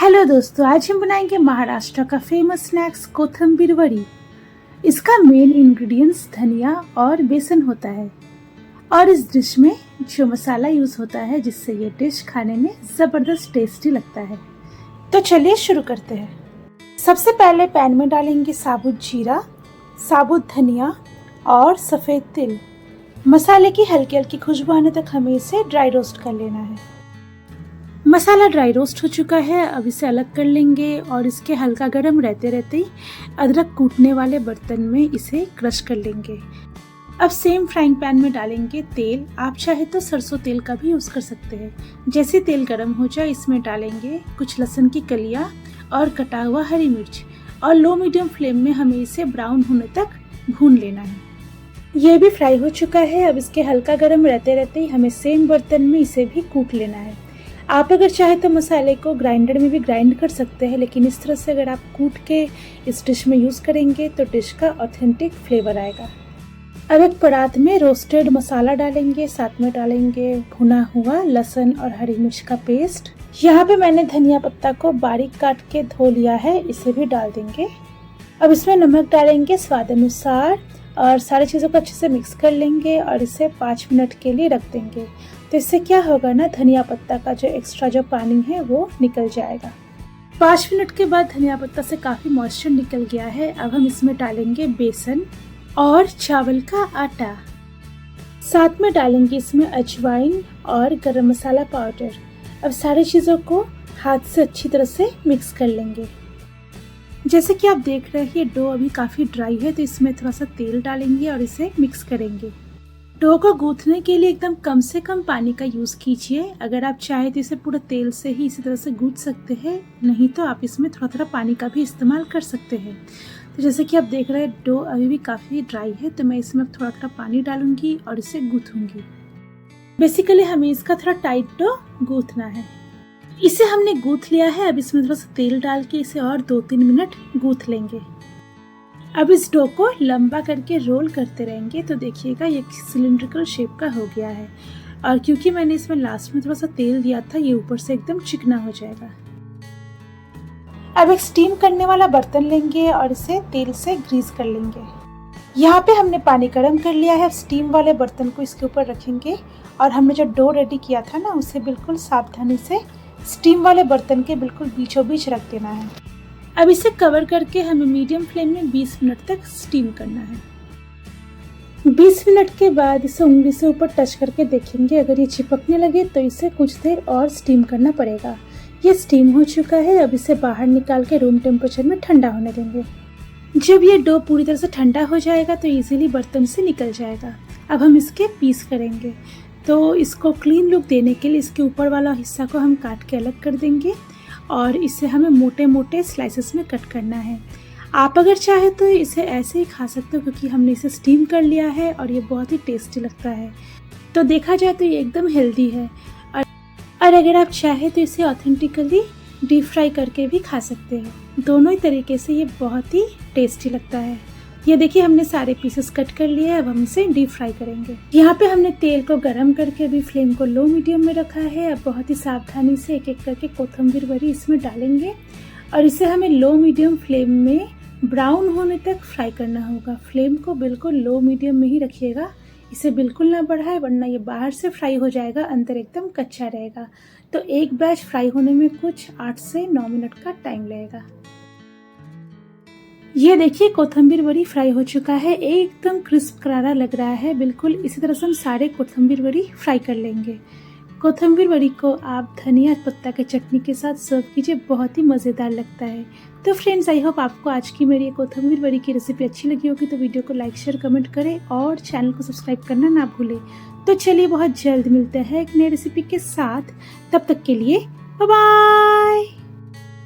Hello दोस्तों, आज हम बनाएंगे महाराष्ट्र का फेमस स्नैक्स कोथंबीर वड़ी। इसका मेन इंग्रेडिएंट्स धनिया और बेसन होता है और इस डिश में जो मसाला यूज होता है जिससे ये डिश खाने में ज़बरदस्त टेस्टी लगता है। तो चलिए शुरू करते हैं। सबसे पहले पैन में डालेंगे साबुत जीरा, साबुत धनिया और सफ़ेद तिल। मसाले की हल्की हल्की खुशबू आने तक हमें इसे ड्राई रोस्ट कर लेना है। मसाला ड्राई रोस्ट हो चुका है, अब इसे अलग कर लेंगे और इसके हल्का गर्म रहते रहते ही अदरक कूटने वाले बर्तन में इसे क्रश कर लेंगे। अब सेम फ्राइंग पैन में डालेंगे तेल। आप चाहे तो सरसों तेल का भी यूज़ कर सकते हैं। जैसे तेल गर्म हो जाए इसमें डालेंगे कुछ लहसुन की कलियां और कटा हुआ हरी मिर्च और लो मीडियम फ्लेम में हमें इसे ब्राउन होने तक भून लेना है। ये भी फ्राई हो चुका है, अब इसके हल्का गर्म रहते रहते ही हमें सेम बर्तन में इसे भी कूट लेना है। आप अगर चाहे तो मसाले को ग्राइंडर में भी ग्राइंड कर सकते हैं, लेकिन इस तरह से अगर आप कूट के इस डिश में यूज़ करेंगे तो डिश का ऑथेंटिक फ्लेवर आएगा। अब एक परात में रोस्टेड मसाला डालेंगे, साथ में डालेंगे भुना हुआ लहसुन और हरी मिर्च का पेस्ट। यहाँ पे मैंने धनिया पत्ता को बारीक काट के धो लिया है, इसे भी डाल देंगे। अब इसमें नमक डालेंगे स्वाद अनुसार और सारी चीज़ों को अच्छे से मिक्स कर लेंगे और इसे 5 मिनट के लिए रख देंगे। तो इससे क्या होगा ना, धनिया पत्ता का जो एक्स्ट्रा जो पानी है वो निकल जाएगा। 5 मिनट के बाद धनिया पत्ता से काफ़ी मॉइस्चर निकल गया है। अब हम इसमें डालेंगे बेसन और चावल का आटा। साथ में डालेंगे इसमें अजवाइन और गरम मसाला पाउडर। अब सारी चीज़ों को हाथ से अच्छी तरह से मिक्स कर लेंगे। जैसे कि आप देख रहे हैं ये डो अभी काफ़ी ड्राई है, तो इसमें थोड़ा सा तेल डालेंगे और इसे मिक्स करेंगे। डो को गूंथने के लिए एकदम कम से कम पानी का यूज़ कीजिए। अगर आप चाहे तो इसे पूरा तेल से ही इसी तरह से गूंथ सकते हैं, नहीं तो आप इसमें थोड़ा थोड़ा पानी का भी इस्तेमाल कर सकते हैं। तो जैसे कि आप देख रहे हैं डो अभी भी काफ़ी ड्राई है, तो मैं इसमें थोड़ा थोड़ा पानी डालूंगी और इसे गूंथूंगी। बेसिकली हमें इसका थोड़ा टाइट डो गूंथना है। इसे हमने गूंथ लिया है, अब इसमें थोड़ा सा तेल डाल के इसे और 2-3 मिनट गूंथ लेंगे। अब इस डो को लंबा करके रोल करते रहेंगे, तो देखिएगा ये सिलिंड्रिकल शेप का हो गया है। और क्योंकि मैंने इसमें लास्ट में थोड़ा सा तेल दिया था, ये ऊपर से एकदम चिकना हो जाएगा। अब एक स्टीम करने वाला बर्तन लेंगे और इसे तेल से ग्रीस कर लेंगे। यहाँ पे हमने पानी गर्म कर लिया है। स्टीम वाले बर्तन को इसके ऊपर रखेंगे और हमने जो डो रेडी किया था ना, उसे बिल्कुल सावधानी से स्टीम वाले बर्तन के बिल्कुल बीचों बीच रख देना है। अब इसे कवर करके हमें मीडियम फ्लेम में 20 मिनट तक स्टीम करना है। 20 मिनट के बाद इसे उंगली से ऊपर टच करके देखेंगे, अगर ये चिपकने लगे तो इसे कुछ देर और स्टीम करना पड़ेगा। ये स्टीम हो चुका है, अब इसे बाहर निकाल के रूम टेम्परेचर में ठंडा होने देंगे। जब ये डो पूरी तरह से ठंडा हो जाएगा तो इजीली बर्तन से निकल जाएगा। अब हम इसके पीस करेंगे, तो इसको क्लीन लुक देने के लिए इसके ऊपर वाला हिस्सा को हम काट के अलग कर देंगे और इसे हमें मोटे मोटे स्लाइसेस में कट करना है। आप अगर चाहे तो इसे ऐसे ही खा सकते हो, क्योंकि हमने इसे स्टीम कर लिया है और ये बहुत ही टेस्टी लगता है। तो देखा जाए तो ये एकदम हेल्दी है। और अगर आप चाहे तो इसे ऑथेंटिकली डीप फ्राई करके भी खा सकते हैं। दोनों ही तरीके से ये बहुत ही टेस्टी लगता है। ये देखिए हमने सारे पीसेस कट कर लिए हैं, अब हम इसे डीप फ्राई करेंगे। यहाँ पे हमने तेल को गरम करके अभी फ्लेम को लो मीडियम में रखा है। अब बहुत ही सावधानी से एक एक करके कोथंबीर वड़ी इसमें डालेंगे और इसे हमें लो मीडियम फ्लेम में ब्राउन होने तक फ्राई करना होगा। फ्लेम को बिल्कुल लो मीडियम में ही रखिएगा, इसे बिल्कुल ना बढ़ाए, वरना ये बाहर से फ्राई हो जाएगा, अंदर एकदम कच्चा रहेगा। तो एक बैच फ्राई होने में कुछ 8 से 9 मिनट का टाइम लगेगा। ये देखिए कोथंबीर वड़ी फ्राई हो चुका है, एकदम क्रिस्प करारा लग रहा है। बिल्कुल इसी तरह से हम सारे कोथंबीर वड़ी फ्राई कर लेंगे। कोथंबीर वड़ी को आप धनिया पत्ता के चटनी के साथ सर्व कीजिए, बहुत ही मज़ेदार लगता है। तो फ्रेंड्स, आई होप आपको आज की मेरी कोथंबीर वड़ी की रेसिपी अच्छी लगी होगी। तो वीडियो को लाइक शेयर कमेंट करें और चैनल को सब्सक्राइब करना ना भूलें। तो चलिए बहुत जल्द मिलते हैं एक नई रेसिपी के साथ, तब तक के लिए बाय बाय।